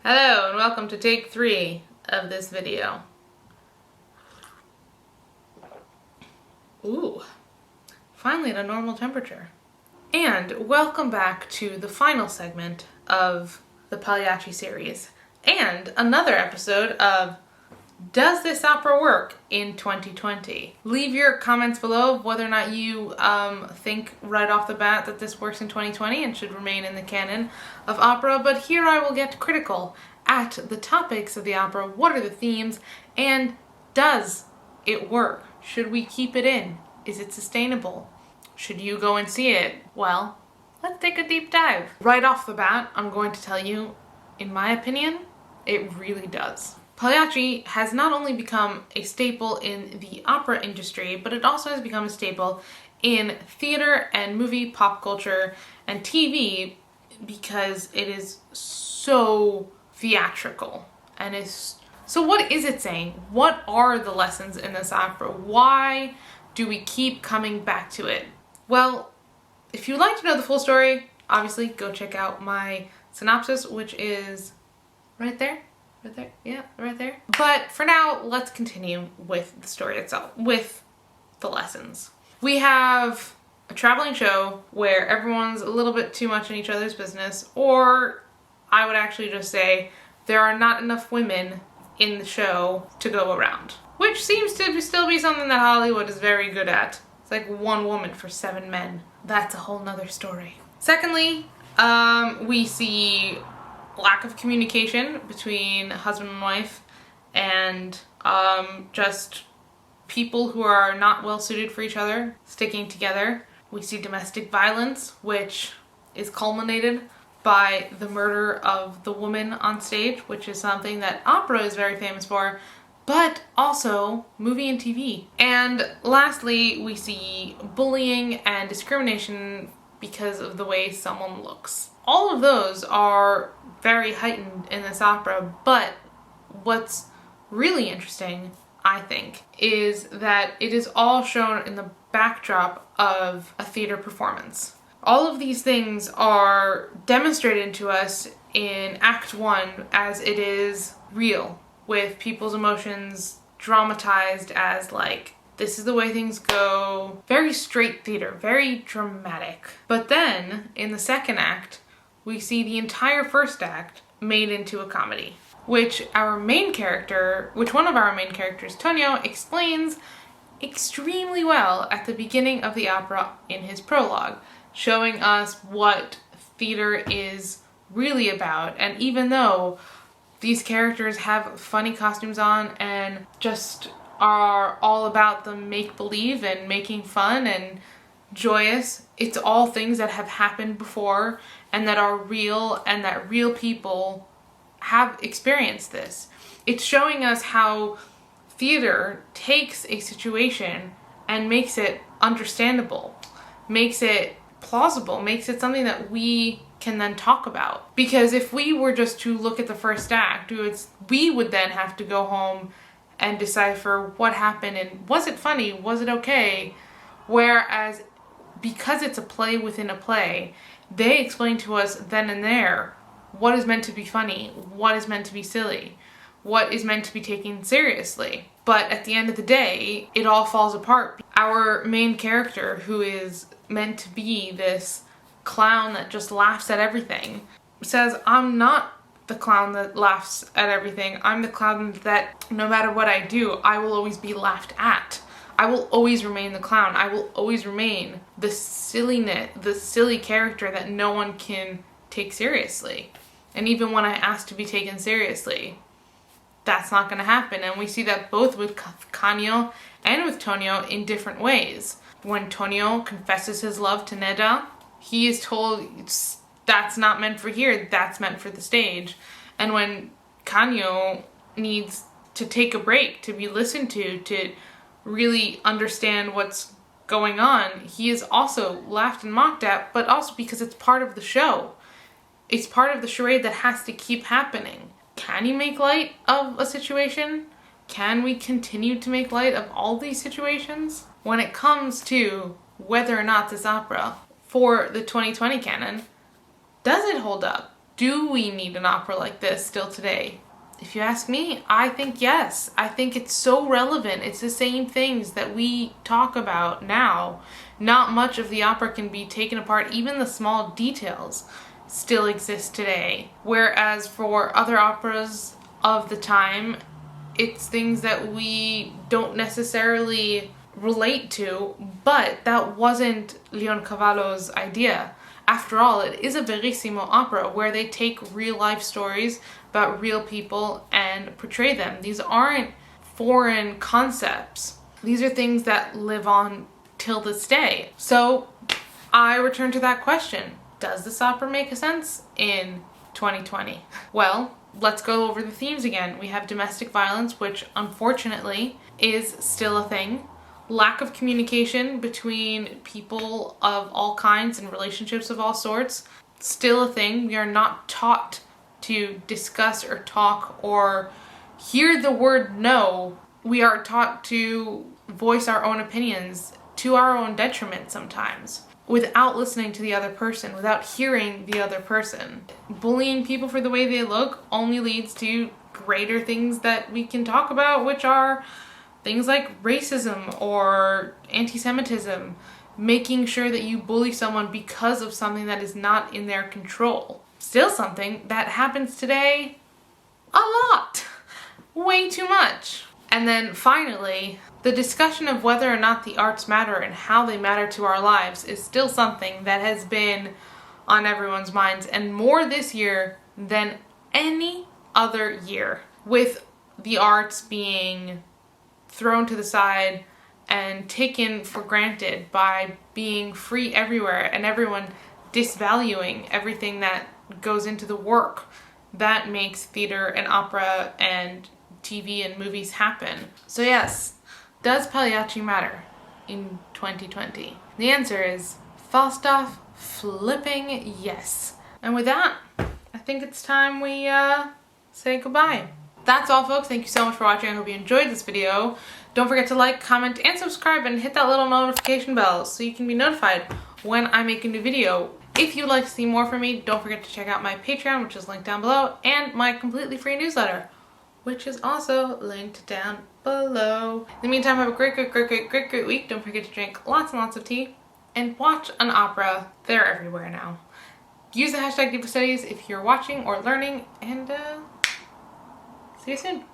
Hello and welcome to take 3 of this video. Ooh, finally at a normal temperature. And welcome back to the final segment of the Pagliacci series and another episode of Does This Opera Work in 2020? Leave your comments below of whether or not you think right off the bat that this works in 2020 and should remain in the canon of opera, but here I will get critical at the topics of the opera. What are the themes, and does it work? Should we keep it in? Is it sustainable? Should you go and see it? Well, let's take a deep dive. Right off the bat, I'm going to tell you, in my opinion, it really does. Pagliacci has not only become a staple in the opera industry, but it also has become a staple in theater and movie, pop culture, and TV because it is so theatrical and is... So what is it saying? What are the lessons in this opera? Why do we keep coming back to it? Well, if you'd like to know the full story, obviously go check out my synopsis, which is right there. Right there? Yeah, right there. But for now, let's continue with the story itself, with the lessons. We have a traveling show where everyone's a little bit too much in each other's business, or I would actually just say there are not enough women in the show to go around, which seems to still be something that Hollywood is very good at. It's like 1 woman for 7 men. That's a whole nother story. Secondly, we see lack of communication between husband and wife, and just people who are not well suited for each other sticking together. We see domestic violence, which is culminated by the murder of the woman on stage, which is something that opera is very famous for, but also movie and TV. And lastly, we see bullying and discrimination because of the way someone looks. All of those are very heightened in this opera, but what's really interesting, I think, is that it is all shown in the backdrop of a theater performance. All of these things are demonstrated to us in Act 1 as it is real, with people's emotions dramatized as like, this is the way things go. Very straight theater, very dramatic. But then, in the second act, we see the entire first act made into a comedy, which one of our main characters, Tonio, explains extremely well at the beginning of the opera in his prologue, showing us what theater is really about. And even though these characters have funny costumes on and just are all about the make-believe and making fun and joyous, it's all things that have happened before and that are real, and that real people have experienced this. It's showing us how theater takes a situation and makes it understandable, makes it plausible, makes it something that we can then talk about. Because if we were just to look at the first act, we would then have to go home and decipher what happened and was it funny, was it okay? Whereas because it's a play within a play, they explain to us then and there what is meant to be funny, what is meant to be silly, what is meant to be taken seriously. But at the end of the day, it all falls apart. Our main character, who is meant to be this clown that just laughs at everything, says, I'm not the clown that laughs at everything. I'm the clown that no matter what I do, I will always be laughed at. I will always remain the clown. I will always remain the silly character that no one can take seriously. And even when I ask to be taken seriously, that's not going to happen. And we see that both with Canio and with Tonio in different ways. When Tonio confesses his love to Neda, he is told that's not meant for here, that's meant for the stage. And when Canio needs to take a break, to be listened to really understand what's going on, he is also laughed and mocked at, but also because it's part of the show. It's part of the charade that has to keep happening. Can you make light of a situation? Can we continue to make light of all these situations? When it comes to whether or not this opera, for the 2020 canon, does it hold up? Do we need an opera like this still today? If you ask me, I think yes. I think it's so relevant. It's the same things that we talk about now. Not much of the opera can be taken apart. Even the small details still exist today. Whereas for other operas of the time, it's things that we don't necessarily relate to, but that wasn't Leoncavallo's idea. After all, it is a verissimo opera where they take real life stories about real people and portray them. These aren't foreign concepts. These are things that live on till this day. So I return to that question. Does this opera make sense in 2020? Well, let's go over the themes again. We have domestic violence, which unfortunately is still a thing. Lack of communication between people of all kinds and relationships of all sorts, still a thing. We are not taught to discuss or talk or hear the word no. We are taught to voice our own opinions to our own detriment sometimes, without listening to the other person, without hearing the other person. Bullying people for the way they look only leads to greater things that we can talk about, which are things like racism or anti-Semitism, making sure that you bully someone because of something that is not in their control. Still something that happens today a lot, way too much. And then finally, the discussion of whether or not the arts matter and how they matter to our lives is still something that has been on everyone's minds, and more this year than any other year, with the arts being thrown to the side and taken for granted by being free everywhere and everyone disvaluing everything that goes into the work that makes theater and opera and TV and movies happen. So yes, does Pagliacci matter in 2020? The answer is Falstaff flipping yes. And with that, I think it's time we say goodbye. That's all, folks. Thank you so much for watching. I hope you enjoyed this video. Don't forget to like, comment, and subscribe, and hit that little notification bell so you can be notified when I make a new video. If you'd like to see more from me, don't forget to check out my Patreon, which is linked down below, and my completely free newsletter, which is also linked down below. In the meantime, have a great week. Don't forget to drink lots and lots of tea and watch an opera. They're everywhere now. Use the hashtag #DivaStudies if you're watching or learning, and see you soon.